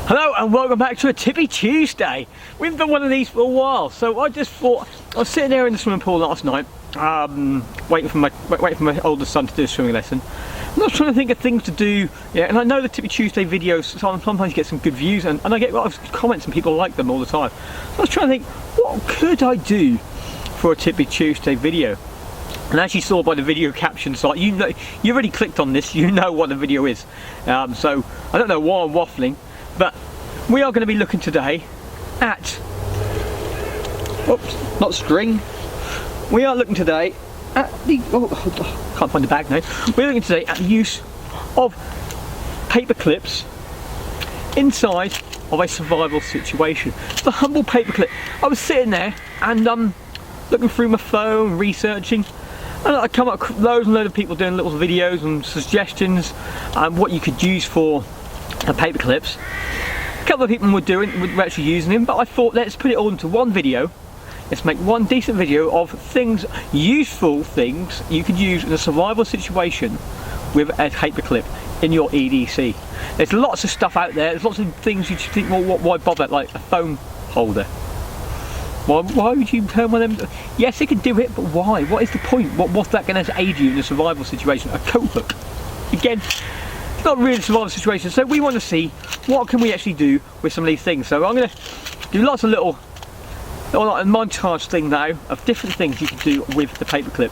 Hello and welcome back to a Tippy Tuesday. We haven't done one of these for a while, so I just thought, I was sitting there in the swimming pool last night, waiting for my oldest son to do a swimming lesson. I'm not trying to think of things to do, and I know the Tippy Tuesday videos sometimes get some good views, and I get a lot of comments and people like them all the time. So I was trying to think, what could I do for a Tippy Tuesday video? And as you saw by the video captions, like you already clicked on this, you know what the video is. So I don't know why I'm waffling. But we are going to be looking today at, oops, not string. We are looking today at the, can't find the bag now. We're looking today at the use of paper clips inside of a survival situation. The humble paperclip. I was sitting there and looking through my phone, researching, and I come up loads and loads of people doing little videos and suggestions what you could use for paper clips. A couple of people were actually using them, but I thought let's put it all into one video. Let's make one decent video of things, useful things you could use in a survival situation with a paper clip in your EDC. There's lots of stuff out there. There's lots of things you think, well, why bother? Like a phone holder. Why would you turn one of them? Yes, it can do it, but why? What is the point? What's that going to aid you in a survival situation? A coat hook. Again, not really a survival situation, so we want to see what can we actually do with some of these things. So I'm going to do lots of little like a montage thing now of different things you can do with the paperclip.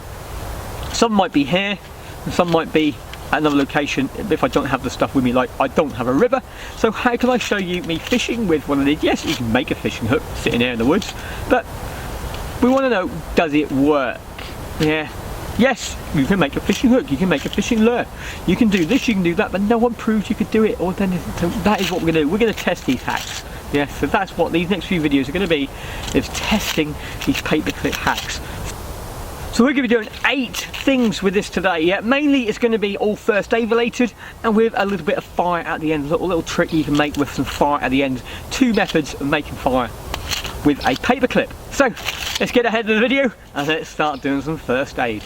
Some might be here, and some might be at another location if I don't have the stuff with me, like I don't have a river. So how can I show you me fishing with one of these? Yes, you can make a fishing hook sitting here in the woods, but we want to know, does it work? Yeah. Yes, you can make a fishing hook, you can make a fishing lure, you can do this, you can do that, but no one proved you could do it. Or then, so that is what we're going to do. We're going to test these hacks. Yeah, so that's what these next few videos are going to be, is testing these paperclip hacks. So we're going to be doing 8 things with this today. Yeah, mainly it's going to be all first aid related, and with a little bit of fire at the end, a little trick you can make with some fire at the end. 2 methods of making fire with a paperclip. So let's get ahead of the video and let's start doing some first aid.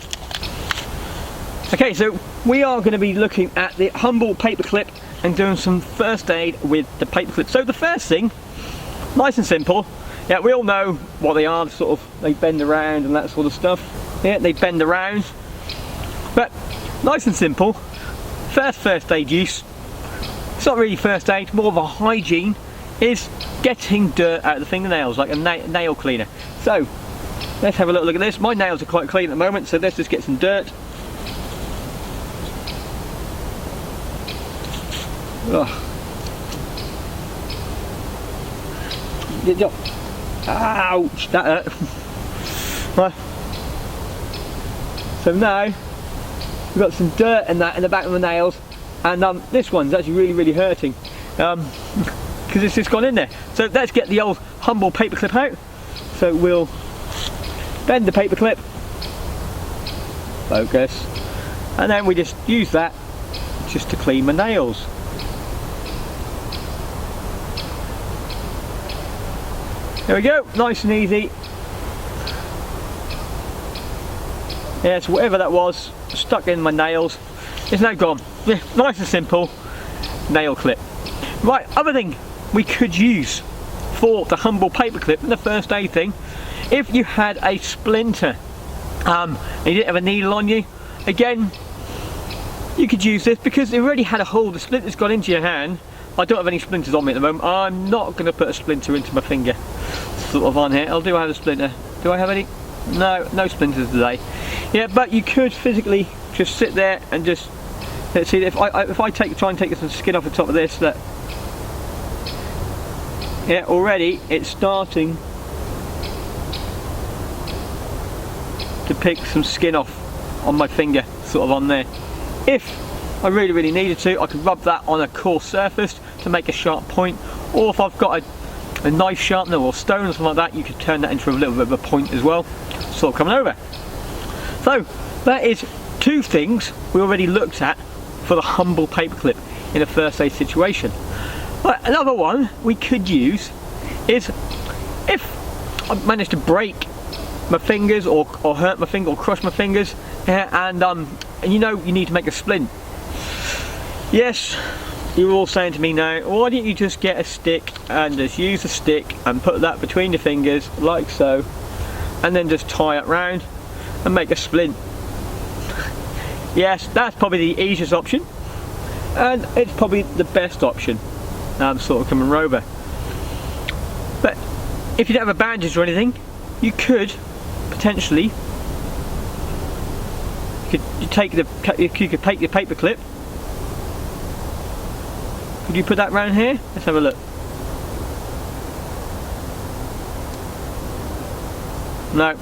Okay, so we are going to be looking at the humble paperclip and doing some first aid with the paperclip. So the first thing, nice and simple. Yeah, we all know what they are. Sort of, they bend around and that sort of stuff. Yeah, they bend around. But nice and simple. First aid use. It's not really first aid, more of a hygiene. Is getting dirt out of the fingernails, like a nail cleaner. So let's have a little look at this. My nails are quite clean at the moment, so let's just get some dirt. Ugh. Ouch, that hurt. Right. So now we've got some dirt in the back of the nails, and this one's actually really hurting. Because it's just gone in there. So let's get the old humble paperclip out. So we'll bend the paperclip, focus, and then we just use that just to clean my nails. There we go, nice and easy. Yeah, so whatever that was stuck in my nails, it's now gone. Yeah, nice and simple nail clip. Right, other thing we could use for the humble paperclip and the first aid thing, if you had a splinter and you didn't have a needle on you, again you could use this because it already had a hole. The splinter's got into your hand. I don't have any splinters on me at the moment. I'm not going to put a splinter into my finger sort of on here. I do have a splinter. Do I have any? No splinters today. Yeah, but you could physically just sit there and just, let's see, if I try and take some skin off the top of this, that, yeah, already it's starting to pick some skin off on my finger, sort of on there. If I really needed to, I could rub that on a coarse surface to make a sharp point, or if I've got a knife sharpener or stone or something like that, you could turn that into a little bit of a point as well, sort of coming over. So that is 2 things we already looked at for the humble paperclip in a first aid situation. Right, another one we could use is if I managed to break my fingers or hurt my finger or crush my fingers, and you know you need to make a splint. Yes, you're all saying to me now, why don't you just get a stick and just use the stick and put that between your fingers like so, and then just tie it round and make a splint. Yes, that's probably the easiest option, and it's probably the best option. I'm sort of coming over. But if you don't have a bandage or anything, you could potentially, you could take your paper clip. Could you put that round here? Let's have a look. No.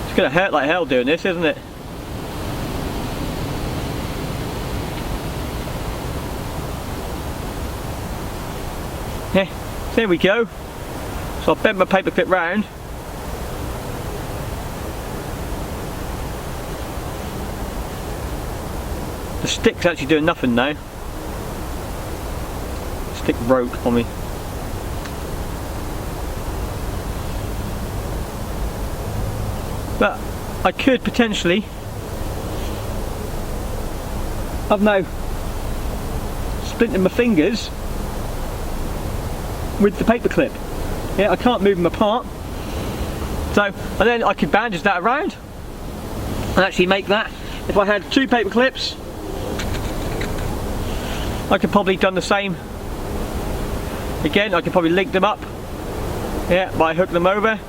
It's going to hurt like hell doing this, isn't it? Yeah, there we go. So I've bent my paper clip round. The stick's actually doing nothing now. The stick broke on me. But I could potentially, I've now splinted my fingers with the paper clip. Yeah, I can't move them apart. So, and then I could bandage that around and actually make that. If I had two paper clips, I could probably done the same. Again, I could probably link them up. Yeah, by hooking them over.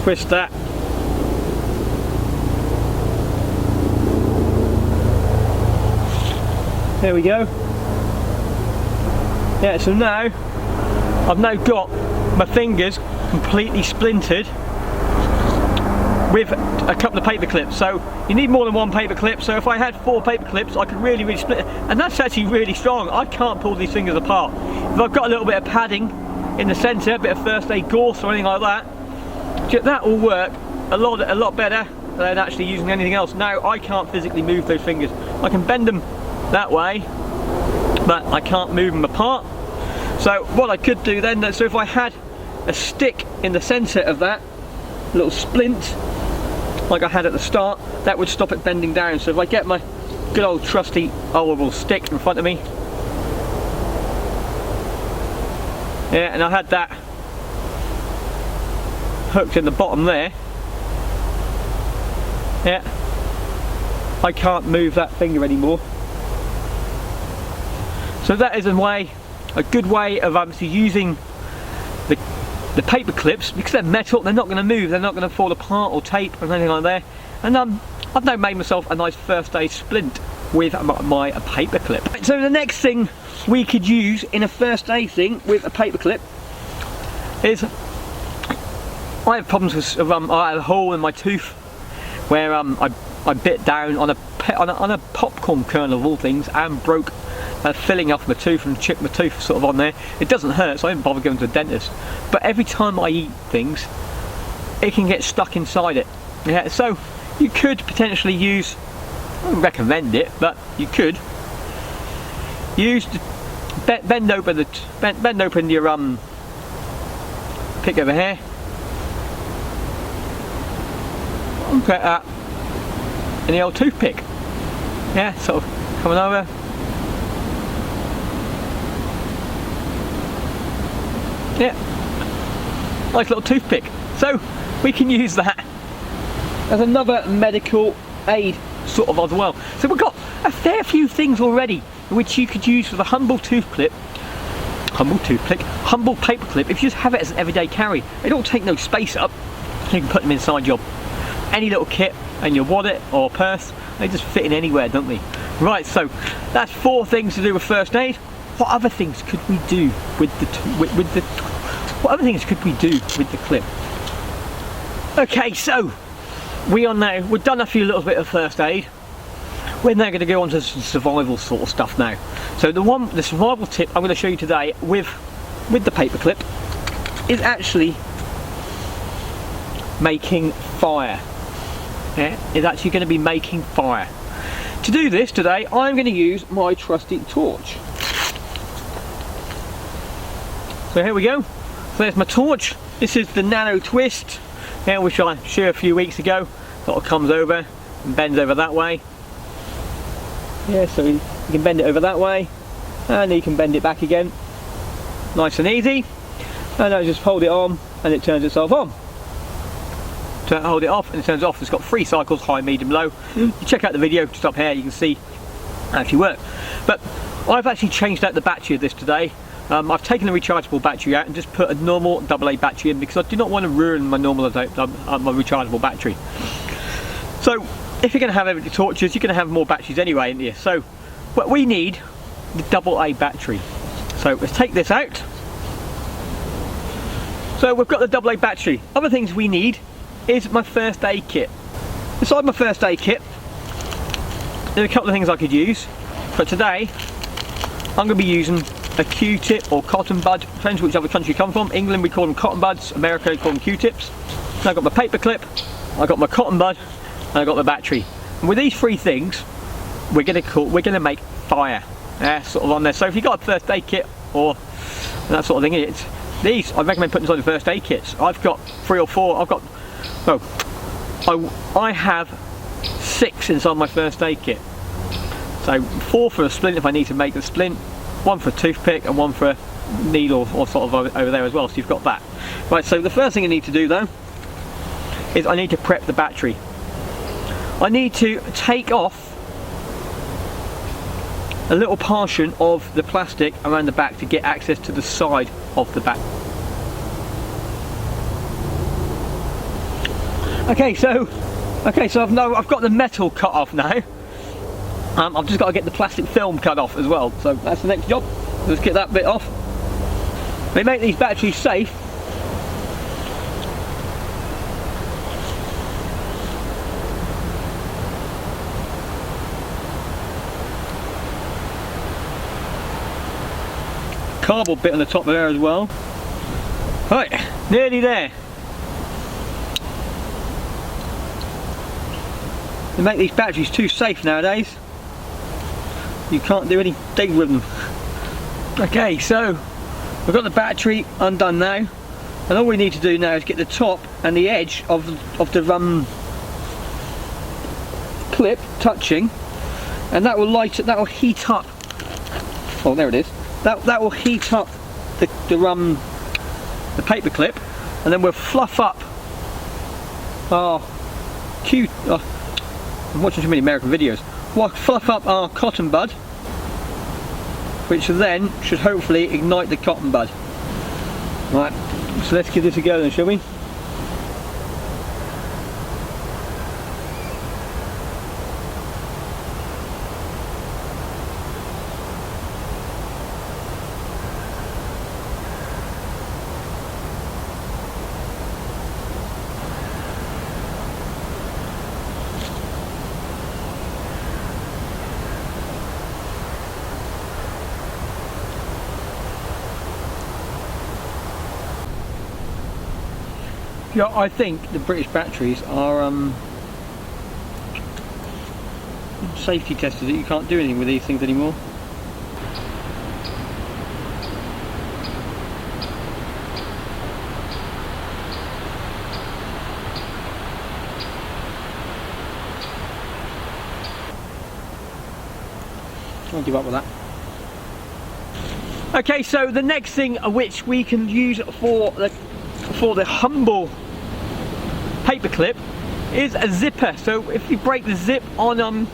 Twist that. There we go. Yeah, so now I've now got my fingers completely splintered with a couple of paper clips. So you need more than one paper clip. So if I had 4 paper clips, I could really split it. And that's actually really strong. I can't pull these fingers apart. If I've got a little bit of padding in the centre, a bit of first aid gauze or anything like that, that will work a lot better than actually using anything else. Now I can't physically move those fingers. I can bend them that way, but I can't move them apart. So what I could do then, so if I had a stick in the centre of that little splint like I had at the start, that would stop it bending down. So if I get my good old trusty oval stick in front of me, yeah, and I had that hooked in the bottom there, yeah, I can't move that finger anymore. So that is a good way of obviously using the paper clips, because they're metal, they're not going to move, they're not going to fall apart or tape or anything like that. And I've now made myself a nice first aid splint with my paper clip. So the next thing we could use in a first aid thing with a paper clip is, I have problems with I had a hole in my tooth where I bit down on a popcorn kernel of all things and broke a filling off my tooth and chipped my tooth sort of on there. It doesn't hurt, so I didn't bother going to the dentist. But every time I eat things, it can get stuck inside it. Yeah, so you could potentially use, I wouldn't recommend it, but you could use bend open your pick over here. And put that in the old toothpick. Yeah, sort of coming over. Yeah, nice little toothpick. So we can use that as another medical aid sort of as well. So we've got a fair few things already which you could use with a humble paper clip if you just have it as an everyday carry. They don't take no space up. You can put them inside your any little kit and your wallet or purse. They just fit in anywhere, don't they? Right, so that's 4 things to do with first aid. What other things could we do with the what other things could we do with the clip? Okay, so we've done a few little bit of first aid. We're now going to go on to some survival sort of stuff now. So the survival tip I'm going to show you today with the paper clip is actually making fire. Yeah, it's actually going to be making fire. To do this today, I'm going to use my trusty torch. So here we go. So there's my torch. This is the Nano Twist here, which I showed a few weeks ago. Sort of comes over and bends over that way. Yeah, so you can bend it over that way, and you can bend it back again. Nice and easy. And I just hold it on and it turns itself on. To hold it off and it turns off. It's got 3 cycles, high, medium, low. You check out the video just up here, you can see it actually work. But I've actually changed out the battery of this today. I've taken the rechargeable battery out and just put a normal AA battery in, because I do not want to ruin my normal my rechargeable battery. So if you're going to have empty torches, you're going to have more batteries anyway in here. So what we need, the AA battery. So let's take this out. So we've got the AA battery. Other things we need is my first aid kit. Inside my first aid kit, there are a couple of things I could use. But today, I'm going to be using a Q-tip or cotton bud. Depends which other country you come from. England we call them cotton buds, America they call them Q-tips. I've got my paper clip, I've got my cotton bud, and I've got my battery. And with these 3 things, we're going to make fire. Sort of on there. So if you've got a first aid kit or that sort of thing, these I recommend putting inside the first aid kits. I've got 3 or 4. I have 6 inside my first aid kit. So 4 for a splint if I need to make a splint, 1 for a toothpick, and 1 for a needle or sort of over there as well. So you've got that. Right. So the first thing I need to do though is I need to prep the battery. I need to take off a little portion of the plastic around the back to get access to the side of the back. Okay, so I've got the metal cut off now. I've just got to get the plastic film cut off as well. So that's the next job. Let's get that bit off. They make these batteries safe. Cardboard bit on the top there as well. Right, nearly there. They make these batteries too safe nowadays. You can't do anything with them. Okay, so we've got the battery undone now, and all we need to do now is get the top and the edge of the clip touching, and that will light it. That will heat up. Oh, there it is. That will heat up the paper clip, and then we'll fluff up our I'm watching too many American videos. We'll fluff up our cotton bud, which then should hopefully ignite the cotton bud. Right, so let's give this a go then, shall we? Yeah, I think the British batteries are safety tested that you can't do anything with these things anymore. I'll give up with that. Okay, so the next thing which we can use for the humble paperclip is a zipper. So if you break the zip on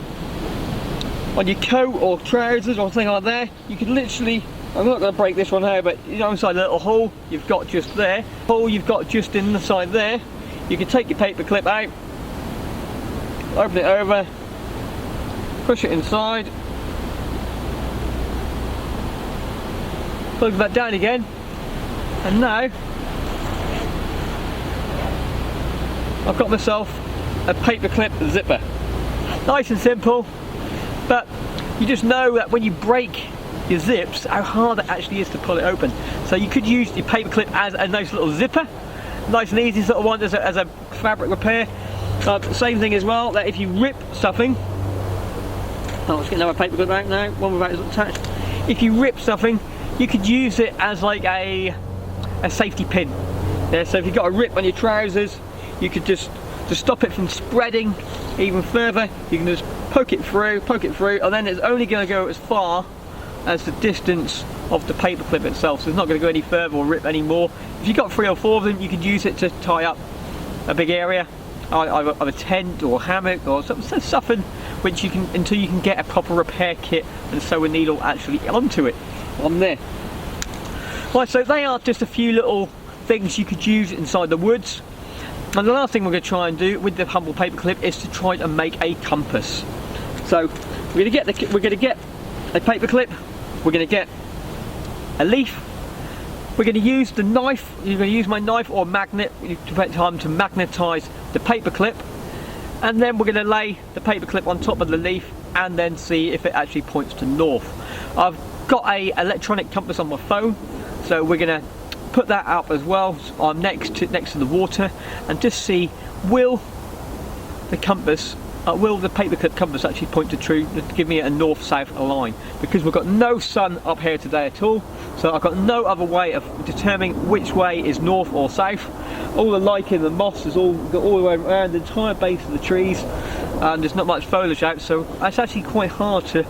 your coat or trousers or something like that, you could literally, I'm not going to break this one here, but you know, inside a little hole you've got just there, hole you've got just in the side there, you can take your paperclip out, open it over, push it inside, plug that down again, and now I've got myself a paperclip zipper. Nice and simple, but you just know that when you break your zips, how hard it actually is to pull it open. So you could use your paperclip as a nice little zipper, nice and easy sort of one as a fabric repair. Same thing as well, that if you rip something, let's get another paperclip out now, one without it attached. If you rip something, you could use it as like a safety pin. Yeah, so if you've got a rip on your trousers, you could just, to stop it from spreading even further, you can just poke it through, and then it's only going to go as far as the distance of the paperclip itself, so it's not going to go any further or rip any more. If you've got 3 or 4 of them, you could use it to tie up a big area of a tent or hammock or something which you can, until you can get a proper repair kit and sew a needle actually onto it on there. Right, so they are just a few little things you could use inside the woods. And the last thing we're going to try and do with the humble paperclip is to try and make a compass. So we're going to get a paperclip, we're going to get a leaf, we're going to use the knife, you're going to use my knife or magnet to magnetise the paperclip, and then we're going to lay the paperclip on top of the leaf and then see if it actually points to north. I've got a electronic compass on my phone, so we're going to put that up as well on next to the water and just see will the paperclip compass actually point to true, to give me a north-south line, because we've got no sun up here today at all, so I've got no other way of determining which way is north or south. All the lichen and moss is all the way around the entire base of the trees, and there's not much foliage out, so it's actually quite hard to,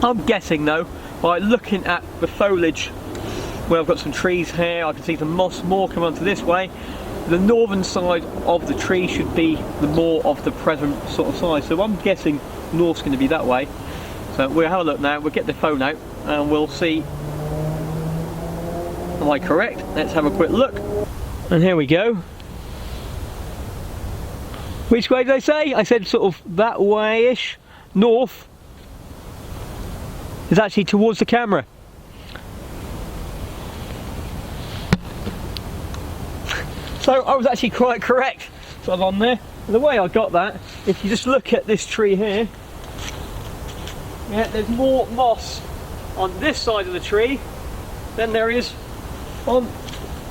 I'm guessing though, by looking at the foliage where I've got some trees here, I can see the moss more come onto this way. The northern side of the tree should be the more of the present sort of size, so I'm guessing north's going to be that way. So we'll have a look now, we'll get the phone out and we'll see, am I correct? Let's have a quick look. And here we go. Which way did I say? I said sort of that way-ish. North is actually towards the camera. So I was actually quite correct, sort of on there. And the way I got that, if you just look at this tree here, yeah, there's more moss on this side of the tree than there is on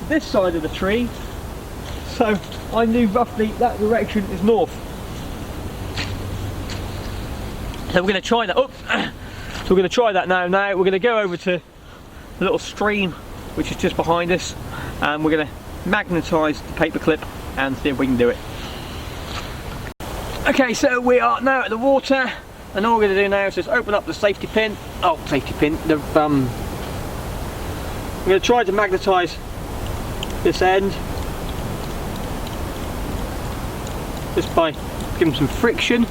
this side of the tree. So I knew roughly that direction is north. So we're going to try that. So we're going to try that now. We're going to go over to the little stream which is just behind us, and we're going to magnetise the paperclip and see if we can do it. Okay, so we are now at the water, and all we're going to do now is just open up the safety pin. Oh, safety pin. We're going to try to magnetise this end just by giving some friction.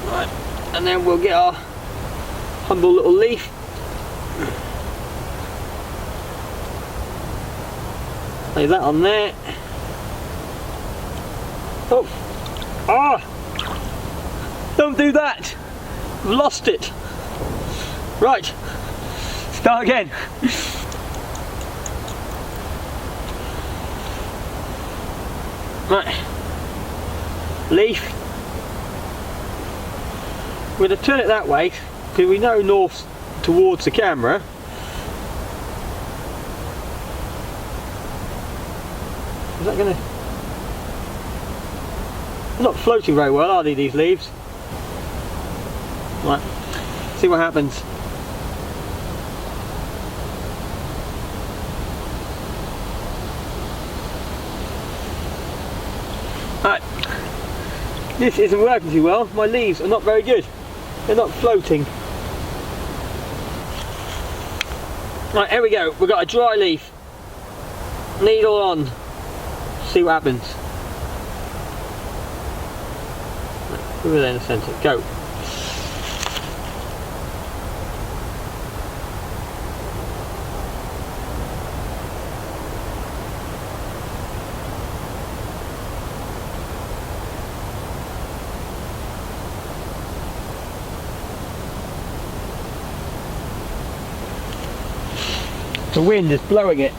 Right, and then we'll get our humble little leaf. Lay that on there. Oh! Ah! Don't do that! I've lost it! Right, start again. Right, leaf. We're going to turn it that way because we know north towards the camera. Is that going to... They're not floating very well, are they, these leaves? Right, see what happens. Right, this isn't working too well. My leaves are not very good. They're not floating. Right, here we go. We've got a dry leaf. Needle on. See what happens. Over there in the centre. Go. The wind is blowing it.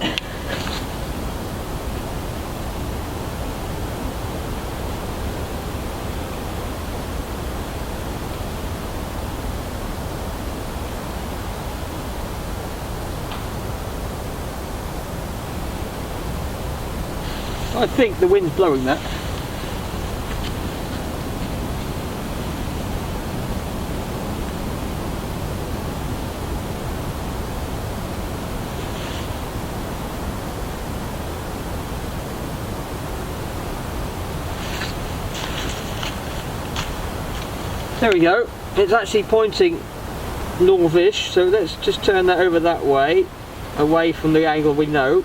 I think the wind's blowing that. There we go. It's actually pointing northish, so let's just turn that over that way, away from the angle we know.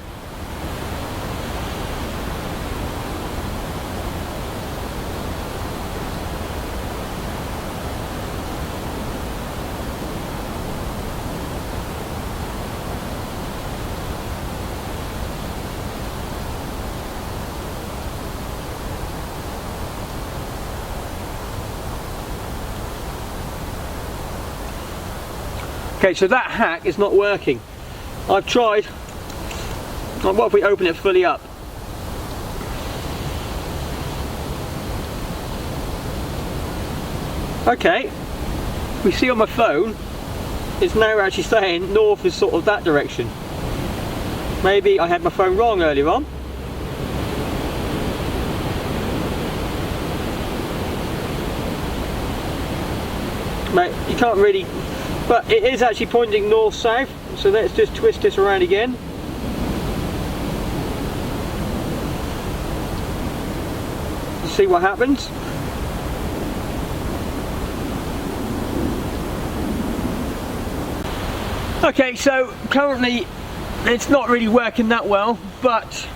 Okay, so that hack is not working. I've tried. What if we open it fully up? Okay, we see on my phone, it's now actually saying north is sort of that direction. Maybe I had my phone wrong earlier on. Mate, you can't really, but it is actually pointing north-south, so let's just twist this around again. See what happens. Okay, so currently it's not really working that well, but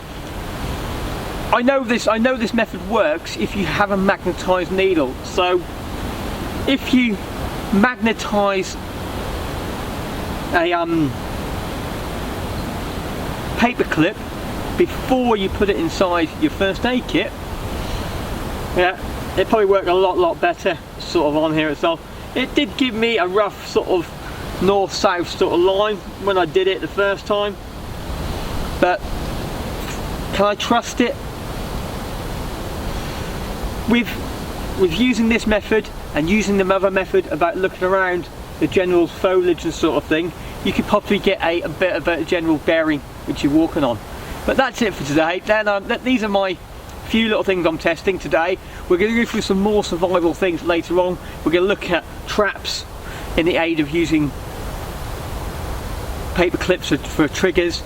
I know this method works if you have a magnetized needle. So if you magnetize a paperclip before you put it inside your first aid kit, yeah, it probably worked a lot better sort of on here itself. It did give me a rough sort of north-south sort of line when I did it the first time, but can I trust it? With using this method and using the other method about looking around the general foliage and sort of thing, you could probably get a bit of a general bearing which you're walking on. But that's it for today. Then these are my few little things I'm testing today. We're going to go through some more survival things later on. We're going to look at traps in the aid of using paper clips for triggers,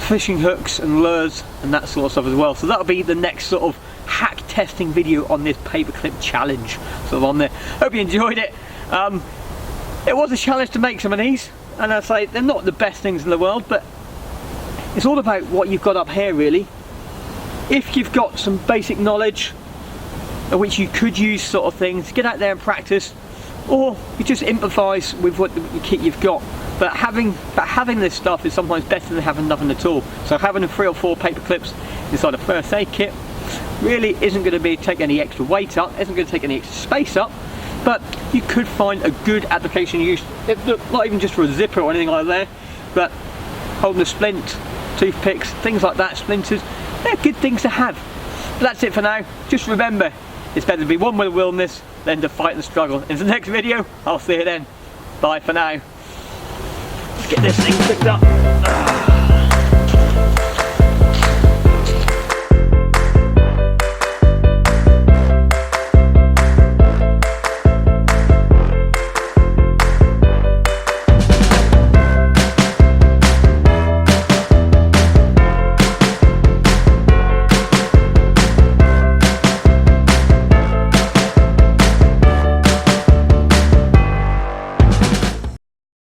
fishing hooks and lures and that sort of stuff as well. So that'll be the next sort of hack testing video on this paperclip challenge sort of on there. Hope you enjoyed it. It was a challenge to make some of these, and I say they're not the best things in the world, but it's all about what you've got up here really. If you've got some basic knowledge of which you could use sort of things, get out there and practice, or you just improvise with what the kit you've got. But having this stuff is sometimes better than having nothing at all. So having 3 or 4 paper clips inside a first aid kit really isn't going to take any extra weight up, isn't going to take any extra space up, but you could find a good application use, not even just for a zipper or anything like that, but holding a splint, toothpicks, things like that, splinters, they're good things to have. But that's it for now. Just remember, it's better to be one with the wilderness than to fight and struggle. In the next video, I'll see you then. Bye for now. Let's get this thing picked up.